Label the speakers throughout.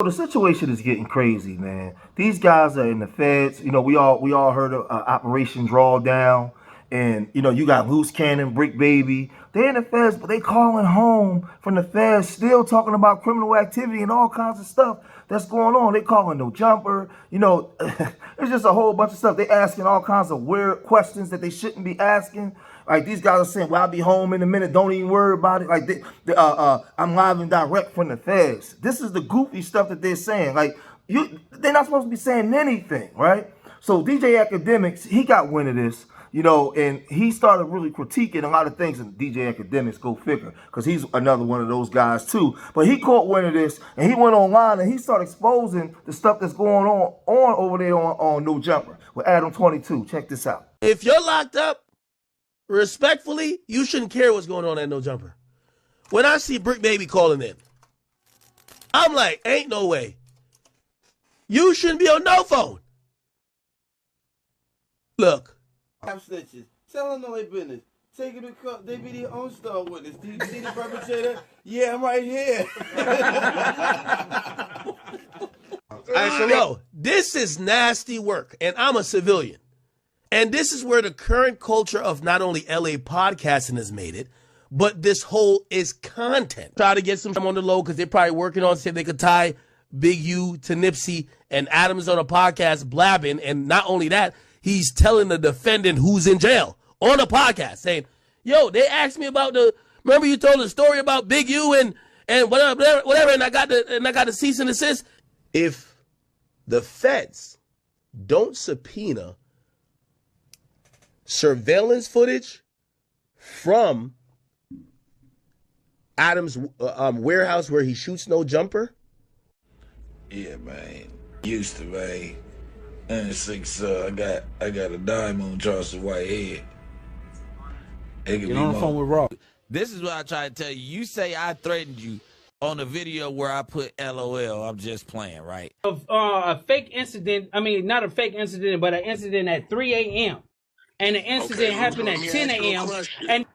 Speaker 1: So the situation is getting crazy, man. These guys are in the feds. You know, we all heard of Operation Drawdown, and you know, you got Loose Cannon, Brick Baby. They're in the feds, but they calling home from the feds, still talking about criminal activity and all kinds of stuff that's going on. They calling no jumper. You know, it's just a whole bunch of stuff. They asking all kinds of weird questions that they shouldn't be asking. Like these guys are saying, "Well, I'll be home in a minute. Don't even worry about it." Like I'm live and direct from the feds. This is the goofy stuff that they're saying. Like they're not supposed to be saying anything, right? So DJ Akademiks, he got wind of this, you know, and he started really critiquing a lot of things. And DJ Akademiks, go figure, because he's another one of those guys too. But he caught wind of this, and he went online and he started exposing the stuff that's going on over there on No Jumper with Adam 22. Check this out.
Speaker 2: If you're locked up, respectfully, you shouldn't care what's going on at No Jumper. When I see Brick Baby calling in, I'm like, ain't no way. You shouldn't be on no phone. Look.
Speaker 3: I'm snitching. Tell them no their business. Take it to court. They be their own star witness. Do you see the perpetrator? Yeah, I'm right here.
Speaker 2: Yo, this is nasty work, and I'm a civilian. And this is where the current culture of not only LA podcasting has made it, but this whole is content. Try to get some on the low because they're probably working on see if they could tie Big U to Nipsey, and Adam's on a podcast blabbing. And not only that, he's telling the defendant who's in jail on a podcast saying, yo, they asked me about remember you told the story about Big U and whatever, and I got the cease and desist. If the feds don't subpoena surveillance footage from Adam's warehouse where he shoots No Jumper.
Speaker 4: Yeah, man. Used to, man. And six, I got a diamond on Charleston Whitehead.
Speaker 5: Get on the phone with Rob. This is what I try to tell you. You say I threatened you on a video where I put LOL. I'm just playing, right?
Speaker 6: Of a fake incident. I mean, not a fake incident, but an incident at 3 a.m. And the incident happened at 10 a.m. And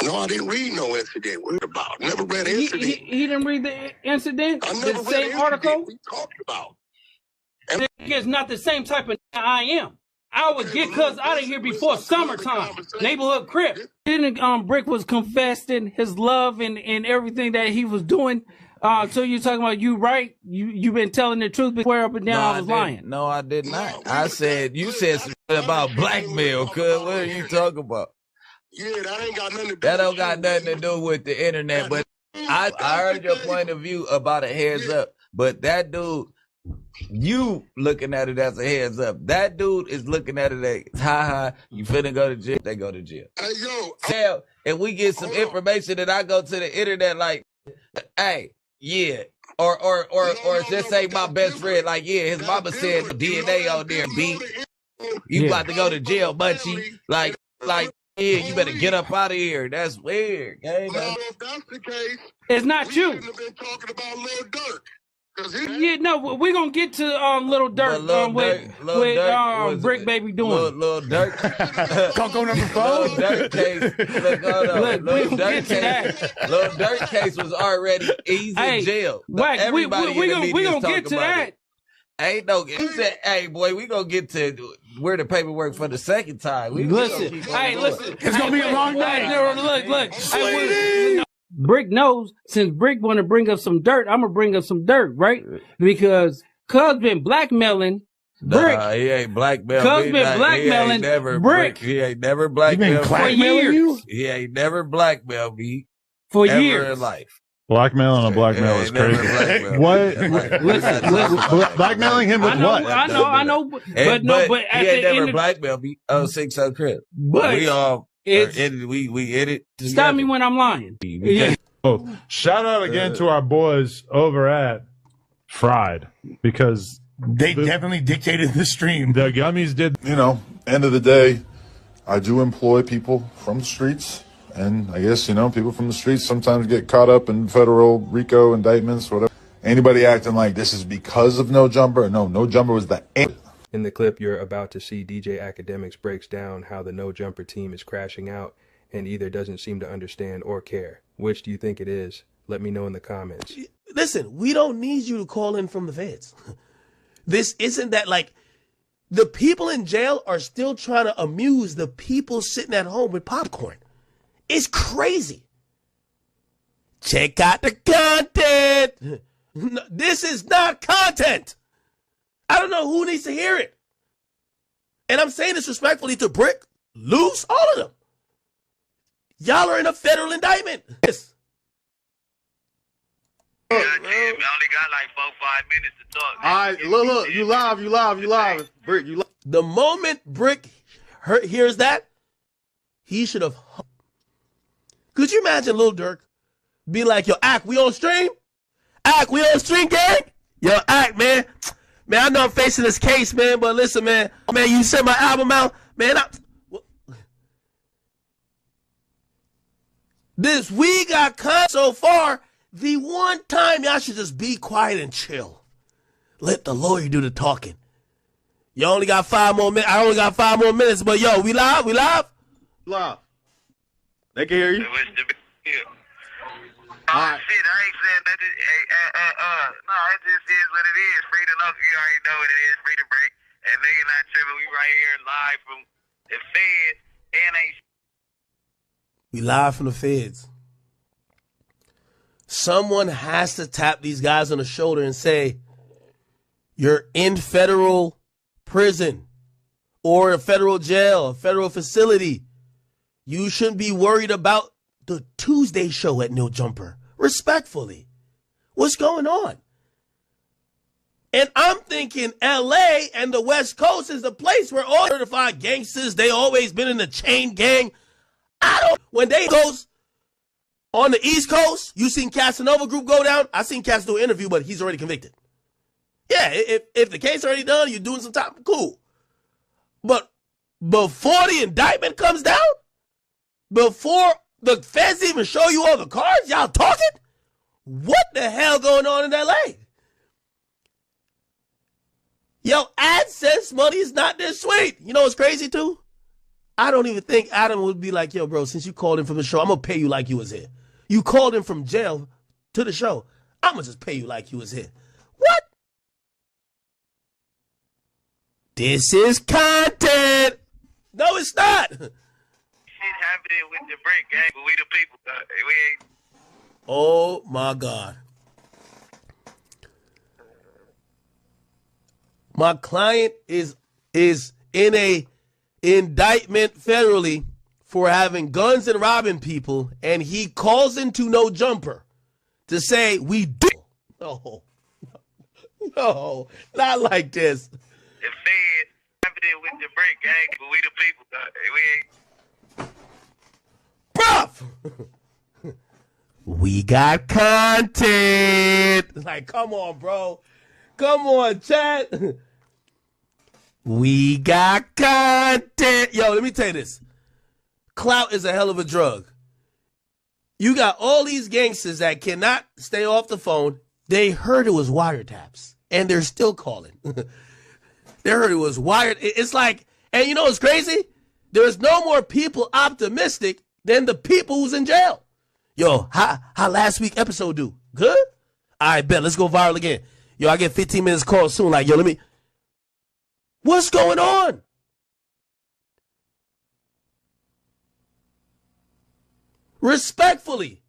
Speaker 7: no, I didn't read no incident. What about? Never read an incident.
Speaker 6: He didn't read the incident?
Speaker 7: I never
Speaker 6: the
Speaker 7: read
Speaker 6: same
Speaker 7: an
Speaker 6: article?
Speaker 7: we talked about.
Speaker 6: It's not the same type of I am. I would get cuz out of here before summertime. Neighborhood crib. Then Bricc was confessing his love and everything that he was doing. So you're talking about you right? You've been telling the truth, but swear up and down I was lying.
Speaker 5: No, I did not. I said you said something about blackmail, cuz what are you talking about?
Speaker 7: Yeah, that ain't got nothing to do.
Speaker 5: That don't got nothing to do with the internet, but I heard your point of view about a heads up. But that dude, you looking at it as a heads up. That dude is looking at it as, you finna go to jail, they go to jail.
Speaker 7: Hey, yo.
Speaker 5: Tell, if we get some information that I go to the internet like, hey, yeah. Or just say my best friend, like, yeah, his mama said DNA on there, B. You about to go to jail, Munchie. Like, yeah, you better get up out of here. That's weird. Okay?
Speaker 7: Well, if that's the case,
Speaker 6: it's not you.
Speaker 7: Shouldn't have been talking about Lil Durk.
Speaker 6: Yeah, no, we're gonna get to Little Durk with Brick Baby doing.
Speaker 5: Lil Durk.
Speaker 3: Coco number 4.
Speaker 5: Lil Durk case. Lil Durk case was already in jail.
Speaker 6: We gonna get to that.
Speaker 5: Ain't no. He said, "Hey, boy, we gonna get to where the paperwork for the second time."
Speaker 6: Listen,
Speaker 3: it's gonna be a long night.
Speaker 6: Look. Brick knows, since Brick want to bring up some dirt, I'm gonna bring up some dirt, right? Because Cuz been blackmailing Brick.
Speaker 5: Nah, he ain't blackmailing.
Speaker 6: Cuz been blackmailing Brick.
Speaker 5: He ain't never blackmailed
Speaker 6: for years.
Speaker 5: He ain't never blackmailed me
Speaker 6: for
Speaker 5: ever
Speaker 6: years
Speaker 5: in life.
Speaker 8: Blackmailing a blackmail is crazy. What?
Speaker 6: Listen.
Speaker 8: Blackmailing him with what?
Speaker 6: I know, but
Speaker 5: he ain't never blackmailed me. 6 crib.
Speaker 6: But
Speaker 5: we all we in it.
Speaker 6: Stop me when I'm lying.
Speaker 8: Yeah. Oh, shout out again to our boys over at Fried, because
Speaker 3: they definitely dictated the stream.
Speaker 8: The gummies did.
Speaker 9: You know, end of the day, I do employ people from the streets. And I guess, you know, people from the streets sometimes get caught up in federal RICO indictments, whatever. Anybody acting like this is because of No Jumper? No, No Jumper was the end.
Speaker 10: In the clip you're about to see, DJ Akademiks breaks down how the No Jumper team is crashing out and either doesn't seem to understand or care. Which do you think it is? Let me know in the comments.
Speaker 2: listen, we don't need you to call in from the feds. This isn't that like the people in jail are still trying to amuse the people sitting at home with popcorn. It's crazy. Check out the content. This is not content. I don't know who needs to hear it. And I'm saying this respectfully to Bricc, Luce, all of them. Y'all are in a federal indictment. Yes.
Speaker 11: We only got like 4-5 minutes to talk.
Speaker 3: All right, look, you live. Bricc, you live.
Speaker 2: The moment Bricc hears that, he should have. Could you imagine Lil Durk be like, yo, Ak, we on stream? Ak, we on stream, gang? Yo, Ak, man. Man, I know I'm facing this case, man, but listen, man. Man, you sent my album out. Man, this we got caught so far. The one time y'all should just be quiet and chill. Let the lawyer do the talking. You only got 5 more minutes. I only got 5 more minutes, but yo, we live? We live?
Speaker 3: Live. They can hear you.
Speaker 11: What's the big deal?
Speaker 3: All right.
Speaker 11: Shit, I ain't saying that. No, it just is what it is. Free to love, you already know what it is. Free to break. And nigga not tripping. We right here live from the feds. And ain't.
Speaker 2: We live from the feds. Someone has to tap these guys on the shoulder and say, you're in federal prison or a federal jail, a federal facility. You shouldn't be worried about the Tuesday show at No Jumper. Respectfully. What's going on? And I'm thinking LA and the West Coast is the place where all certified gangsters, they always been in the chain gang. When they goes on the East Coast, you seen Casanova Group go down. I seen Cas do an interview, but he's already convicted. Yeah, if the case already done, you're doing some time, cool. But before the indictment comes down, before the feds even show you all the cards, y'all talking? What the hell going on in LA? Yo, AdSense money is not this sweet. You know what's crazy too? I don't even think Adam would be like, yo, bro, since you called in from the show, I'm going to pay you like you was here. You called in from jail to the show. I'm going to just pay you like you was here. What? This is content. No, it's not.
Speaker 11: Shit happening with the Bricc gang, but we the people. We ain't.
Speaker 2: Oh, my God. My client is in a indictment federally for having guns and robbing people, and he calls into No Jumper to say we do. No, not like this.
Speaker 11: The feds happening with the Bricc gang, but we the people. We ain't.
Speaker 2: Bruh! We got content. Like, come on, bro. Come on, chat. We got content. Yo, let me tell you this. Clout is a hell of a drug. You got all these gangsters that cannot stay off the phone. They heard it was wiretaps, and they're still calling. They heard it was wired. It's like, and you know what's crazy? There's no more people optimistic than the people who's in jail. Yo, how last week episode do? Good? I bet. Let's go viral again. Yo, I get 15 minutes call soon. Like, yo, let me. What's going on? Respectfully,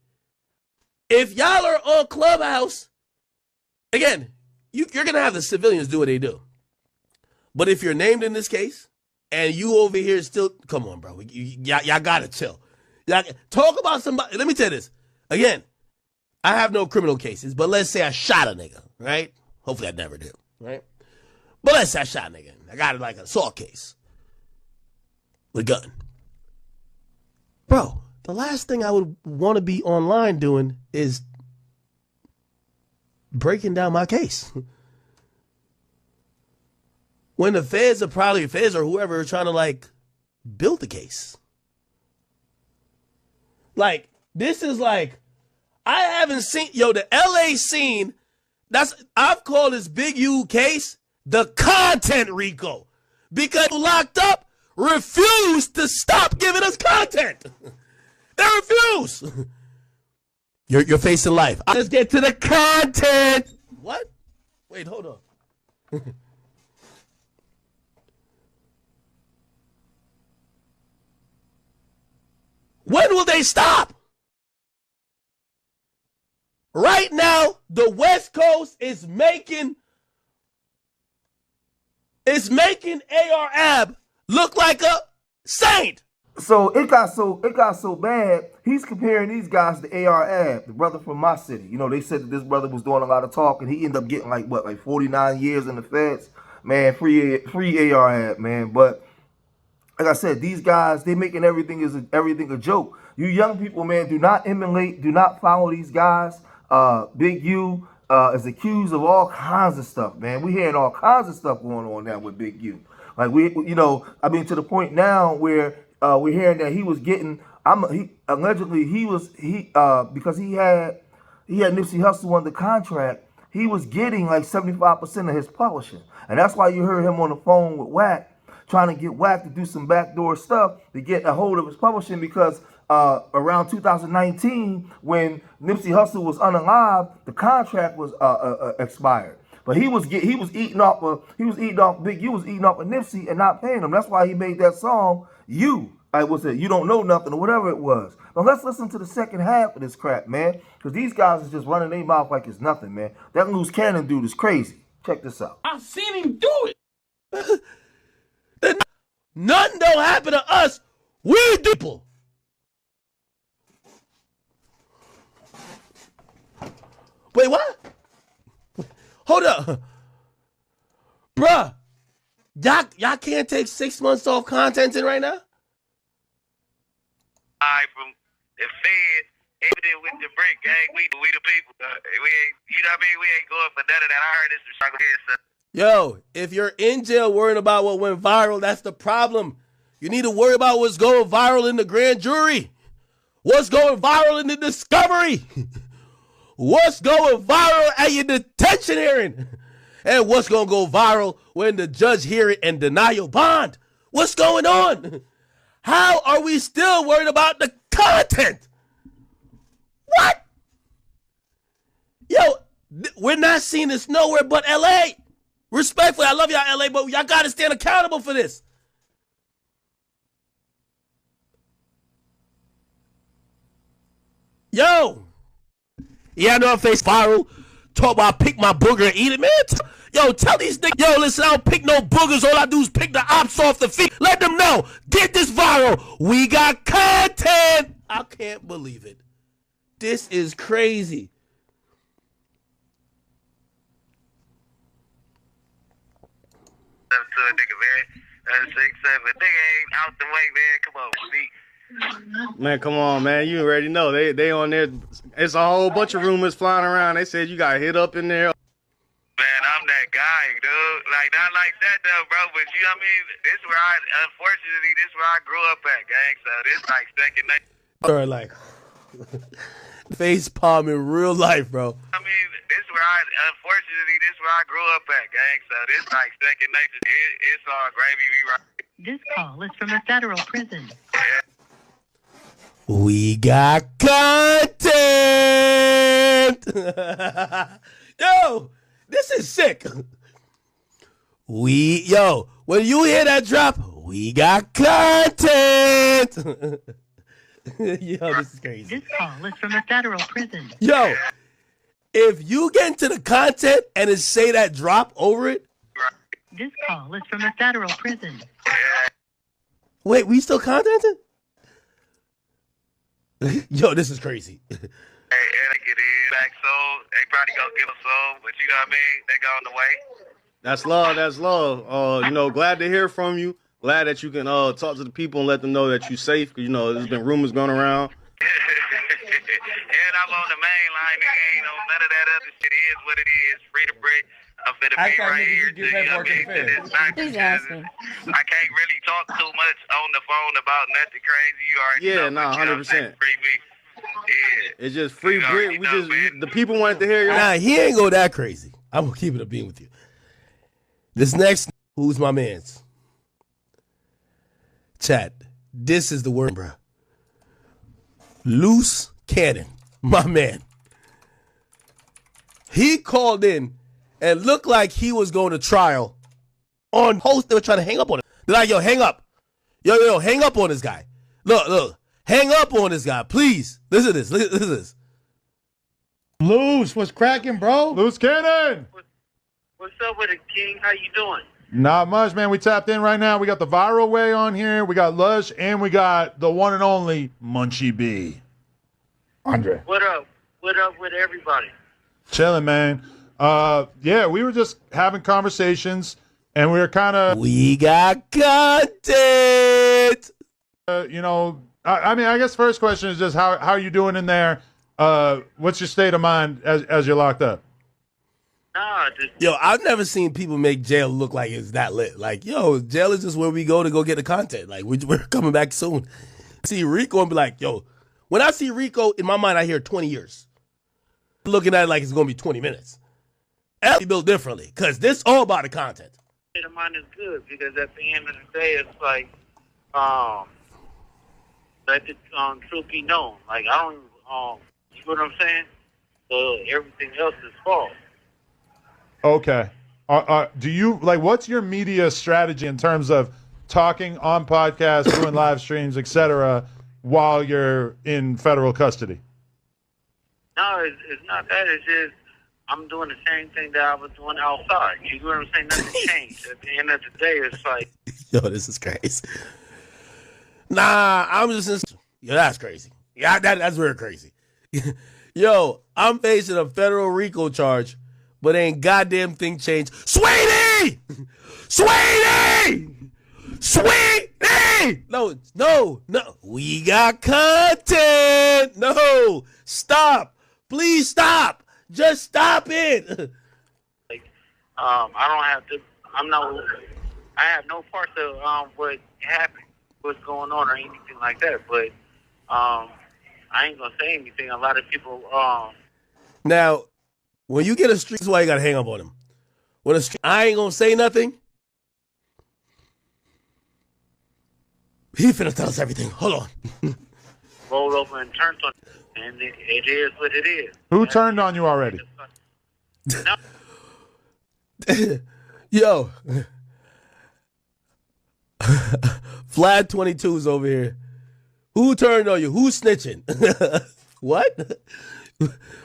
Speaker 2: if y'all are on Clubhouse, again, you're going to have the civilians do what they do. But if you're named in this case and you over here still, come on, bro. Y'all got to chill. Talk about somebody. Let me tell you this. Again, I have no criminal cases, but let's say I shot a nigga, right? Hopefully I never do, right? But let's say I shot a nigga. I got it like an assault case with a gun. Bro, the last thing I would want to be online doing is breaking down my case. When the feds are probably feds or whoever are trying to like build the case. Like, this is like, I haven't seen, yo, the LA scene, I've called this Big U case the content Rico, because locked up refused to stop giving us content. They refuse. You're facing life. Let's get to the content. What? Wait, hold on. When will they stop? Right now, the West Coast is making AR Ab look like a saint.
Speaker 1: So it got so bad. He's comparing these guys to AR Ab, the brother from my city. You know, they said that this brother was doing a lot of talking. He ended up getting like 49 years in the feds. Man, free AR Ab, man. But like I said, these guys, they making everything a joke. You young people, man, do not emulate, do not follow these guys. Big U is accused of all kinds of stuff, man. We hearing all kinds of stuff going on now with Big U. Like to the point now where we're hearing that he was getting. Allegedly because he had Nipsey Hussle under contract. He was getting like 75% of his publishing, and that's why you heard him on the phone with Wack, trying to get Wack to do some backdoor stuff to get a hold of his publishing, because around 2019, when Nipsey Hussle was unalive, the contract was expired. But he was eating off Big U was eating off of Nipsey and not paying him. That's why he made that song, You. Like, what's it? You Don't Know Nothing, or whatever it was. Now let's listen to the second half of this crap, man. Because these guys is just running their mouth like it's nothing, man. That Luce Cannon dude is crazy. Check this out.
Speaker 6: I've seen him do it.
Speaker 2: Nothing don't happen to us. We people. Wait, what? Hold up. Bruh. Y'all can't take 6 months off content in right now?
Speaker 11: From the Fed, even with the Bricc gang, we the people. We ain't, you know what I mean? We ain't going for none of that. I heard this from Chicago here, son.
Speaker 2: Yo, if you're in jail worrying about what went viral, that's the problem. You need to worry about what's going viral in the grand jury. What's going viral in the discovery. What's going viral at your detention hearing. And what's going to go viral when the judge hear it and deny your bond. What's going on? How are we still worried about the content? What? Yo, we're not seeing this nowhere but LA. Respectfully, I love y'all, LA, but y'all got to stand accountable for this. Yo. Yeah, I know I face viral. Talk about pick my booger and eat it, man. Yo, tell these niggas, yo, listen, I don't pick no boogers. All I do is pick the ops off the feet. Let them know. Get this viral. We got content. I can't believe it. This is crazy.
Speaker 11: To a nigga, man. 6'7". Nigga ain't out the way, man. Come on, speak.
Speaker 12: Man, come on, man. You already know. They on there. It's a whole bunch of rumors flying around. They said you got hit up in there.
Speaker 11: Man, I'm that guy, dude. Like, not like that, though, bro. But you know what I mean? This where unfortunately, this where I grew up at, gang. So this like second nature.
Speaker 2: Or like face palm in real life, bro.
Speaker 11: I mean, unfortunately, this where I grew up at, gang. So this like second nature. It's all gravy. We right.
Speaker 13: This call is from a federal prison.
Speaker 11: Yeah.
Speaker 2: We got content. Yo, this is sick. When you hear that drop, we got content. Yo, this is crazy.
Speaker 13: This call is from a federal prison.
Speaker 2: Yo, if you get into the content and it say that drop over it.
Speaker 13: This call is from a federal prison.
Speaker 2: Wait, we still contenting? Yo, this is crazy.
Speaker 11: Hey, and they get in back soon. They probably gonna give us some, but you know what I mean? They go on the way.
Speaker 12: That's love. That's love. Glad to hear from you. Glad that you can talk to the people and let them know that you're safe. Cause there's been rumors going around.
Speaker 11: And I'm on the main line. Nigga ain't on none of that other shit. It is what it is. Free to Bricc. I'm finna be right here to
Speaker 14: Please ask me.
Speaker 11: I can't really talk too much on the phone about nothing crazy. You already know.
Speaker 12: 100%.
Speaker 11: Free me. Yeah.
Speaker 12: It's just free Bricc. The people wanted to hear you.
Speaker 2: Nah, he ain't go that crazy. I'm gonna keep it a bean with you. This next, who's my man's? Chat. This is the word, bro. Luce Cannon. my man. He called in and looked like he was going to trial on host. They were trying to hang up on him. They're like, yo, hang up. Yo, hang up on this guy. Look, hang up on this guy, please. Listen to this. Listen to this.
Speaker 15: Luce, what's cracking, bro?
Speaker 8: Luce Cannon.
Speaker 11: What's up with it, King? How you doing?
Speaker 8: Not much, man. We tapped in right now. We got the Viral Way on here. We got Lush, and we got the one and only Munchie B. Andre.
Speaker 11: What up? What up with everybody?
Speaker 8: Chilling, man. Yeah, we were just having conversations, and we were kind of...
Speaker 2: We got content!
Speaker 8: You know, I mean, I guess first question is just how are you doing in there? What's your state of mind as you're locked up?
Speaker 11: Nah,
Speaker 2: yo, I've never seen people make jail look like it's that lit. Like, yo, jail is just where we go to go get the content. Like, we're coming back soon. See Rico and be like, yo, when I see Rico, in my mind, I hear 20 years. Looking at it like it's going to be 20 minutes. That'll be built differently because this all about the content.
Speaker 11: State of mind is good because at the end of the day, it's like, let the truth be known. Like, I don't, you know what I'm saying? So everything else is false.
Speaker 8: Okay. Do you, like, what's your media strategy in terms of talking on podcasts, doing live streams, etc., while you're in federal custody?
Speaker 11: No, it's not that. It's just I'm doing the same thing that I was doing outside. You know what I'm saying? Nothing changed. At the end of the day, it's like...
Speaker 2: Yo, this is crazy. Nah, I'm just... Yo, that's crazy. Yeah, that's very crazy. Yo, I'm facing a federal RICO charge, but ain't goddamn thing changed. Sweetie! Sweetie! Sweetie! No. We got content. No. Stop. Please stop. Just stop it.
Speaker 11: Like, I don't have to... I have no parts of what happened, what's going on, or anything like that. But I ain't gonna say anything. A lot of people.
Speaker 2: Now, when you get a street, this is why you gotta hang up on him. When I ain't gonna say nothing. He finna tell us everything. Hold on.
Speaker 11: Rolled over and turned on, and it is what it is.
Speaker 8: Who turned on you already?
Speaker 2: Yo. Vlad 22's over here. Who turned on you? Who's snitching? What?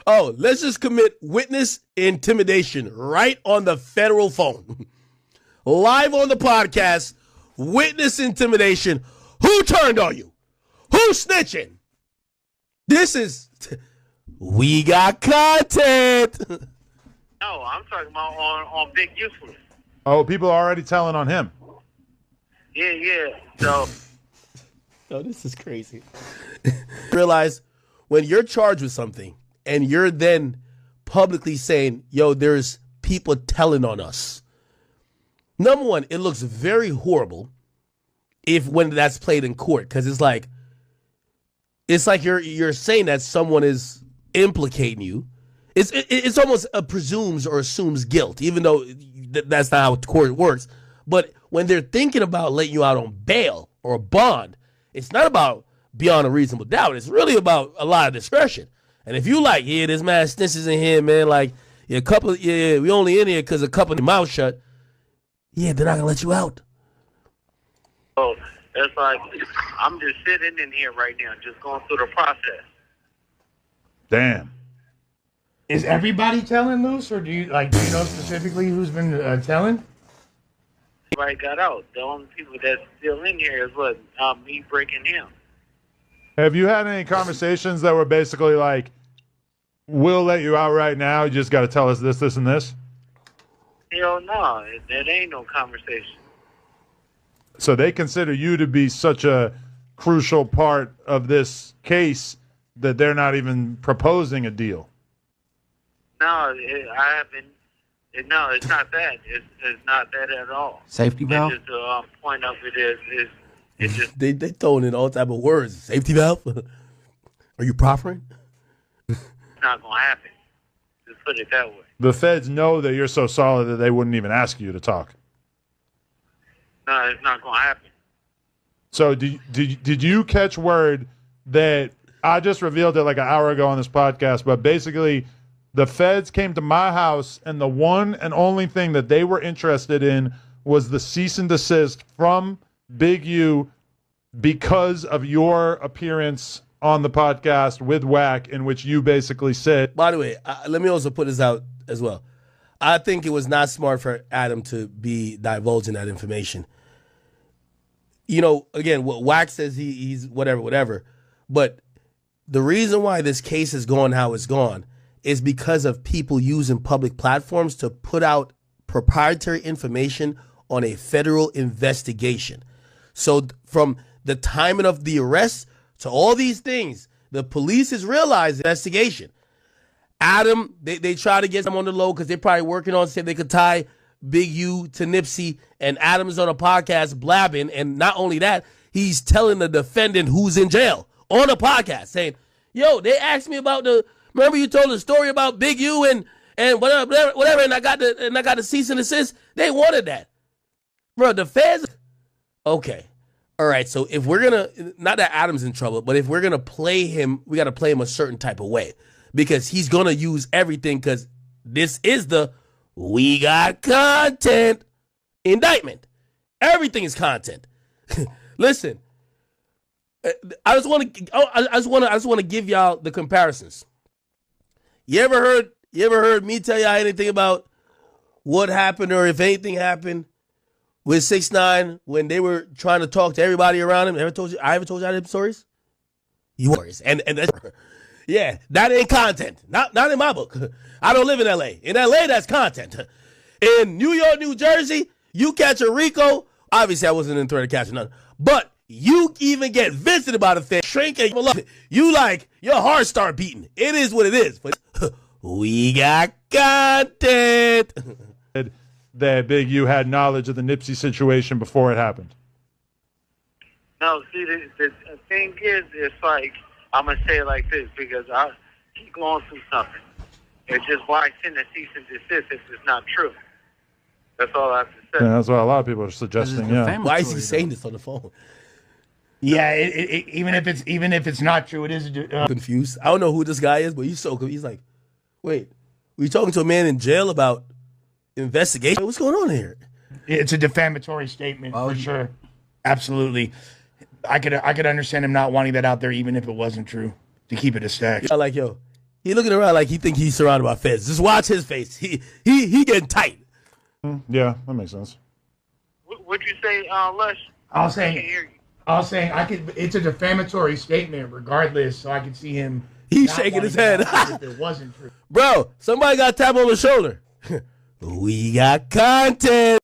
Speaker 2: Oh, let's just commit witness intimidation right on the federal phone. Live on the podcast, witness intimidation. Who turned on you? Who's snitching? This is... We got content.
Speaker 11: No, I'm talking about on Big Usefulness.
Speaker 8: Oh, people are already telling on him.
Speaker 11: Yeah. So...
Speaker 2: Oh, this is crazy. Realize when you're charged with something and you're then publicly saying, yo, there's people telling on us. Number one, it looks very horrible when that's played in court, because it's like you're saying that someone is implicating you. It's almost presumes or assumes guilt, even though that's not how the court works. But when they're thinking about letting you out on bail or a bond, it's not about beyond a reasonable doubt. It's really about a lot of discretion. And if you like, yeah, this man snitches in here, man, like, we only in here because a couple of your mouth shut. Yeah, they're not going to let you out.
Speaker 11: So it's like, I'm just sitting in here right now, just going through the process.
Speaker 8: Damn.
Speaker 15: Is everybody telling Luce, or do you know specifically who's been telling?
Speaker 11: Everybody got out. The only people that's still in here is what me breaking him.
Speaker 8: Have you had any conversations that were basically like, we'll let you out right now, you just got to tell us this, and this?
Speaker 11: Hell no, that ain't no conversation.
Speaker 8: So they consider you to be such a crucial part of this case that they're not even proposing a deal.
Speaker 11: No, I haven't. No, it's not that. It's not that at all.
Speaker 15: Safety valve?
Speaker 11: It's just the point of it is it's just...
Speaker 2: They throwing in all type of words. Safety valve? Are you proffering?
Speaker 11: It's not going to happen. Just put it that way.
Speaker 8: The feds know that you're so solid that they wouldn't even ask you to talk.
Speaker 11: No, it's not going to happen.
Speaker 8: So did you catch word that I just revealed it like an hour ago on this podcast, but basically the feds came to my house and the one and only thing that they were interested in was the cease and desist from Big U because of your appearance on the podcast with Wack, in which you basically said...
Speaker 2: By the way, let me also put this out as well. I think it was not smart for Adam to be divulging that information. You know, again, what Wack says he's whatever. But the reason why this case is going how it's gone is because of people using public platforms to put out proprietary information on a federal investigation. So from the timing of the arrest to all these things, the police has realized investigation. Adam, they try to get him on the low because they're probably working on saying they could tie Big U to Nipsey, and Adam's on a podcast blabbing, and not only that, he's telling the defendant who's in jail on a podcast saying, yo, they asked me about remember you told the story about Big U and whatever, and I got the cease and desist. They wanted that. Bro, the feds, okay. All right, so if we're going to, not that Adam's in trouble, but if we're going to play him, we got to play him a certain type of way because he's going to use everything because this is the we got content indictment. Everything is content. Listen, I just want to give y'all the comparisons. You ever heard me tell y'all anything about what happened or if anything happened with 6ix9ine when they were trying to talk to everybody around him? I ever told y'all them stories? You stories. And yeah, that ain't content. Not in my book. I don't live in LA. In LA, that's content. In New York, New Jersey, you catch a Rico. Obviously, I wasn't in threat of catching none. But you even get visited by the thing. Shrink and you like your heart start beating. It is what it is. But we got content.
Speaker 8: That Big U had knowledge of the Nipsey situation before it happened.
Speaker 11: No, see, the thing is, it's like, I'm going to say it like this because he's going through something. It's just why send a cease and desist if it's not true. That's all I have to say.
Speaker 8: Yeah, that's what a lot of people are suggesting. Yeah.
Speaker 2: Why is he saying this on the phone?
Speaker 15: Yeah, even if it's not true, it is
Speaker 2: confused. I don't know who this guy is, but he's so confused. He's like, wait, were you talking to a man in jail about investigation? What's going on here?
Speaker 15: It's a defamatory statement for sure. Absolutely. I could understand him not wanting that out there, even if it wasn't true, to keep it a stack.
Speaker 2: Yeah, like, yo, he looking around like he think he's surrounded by feds. Just watch his face. He getting tight.
Speaker 8: Yeah, that makes sense.
Speaker 11: What'd you say, Lush?
Speaker 15: I was saying it's a defamatory statement regardless, so I could see him.
Speaker 2: He's shaking his head.
Speaker 15: If it wasn't true.
Speaker 2: Bro, somebody got a tap on the shoulder. We got content.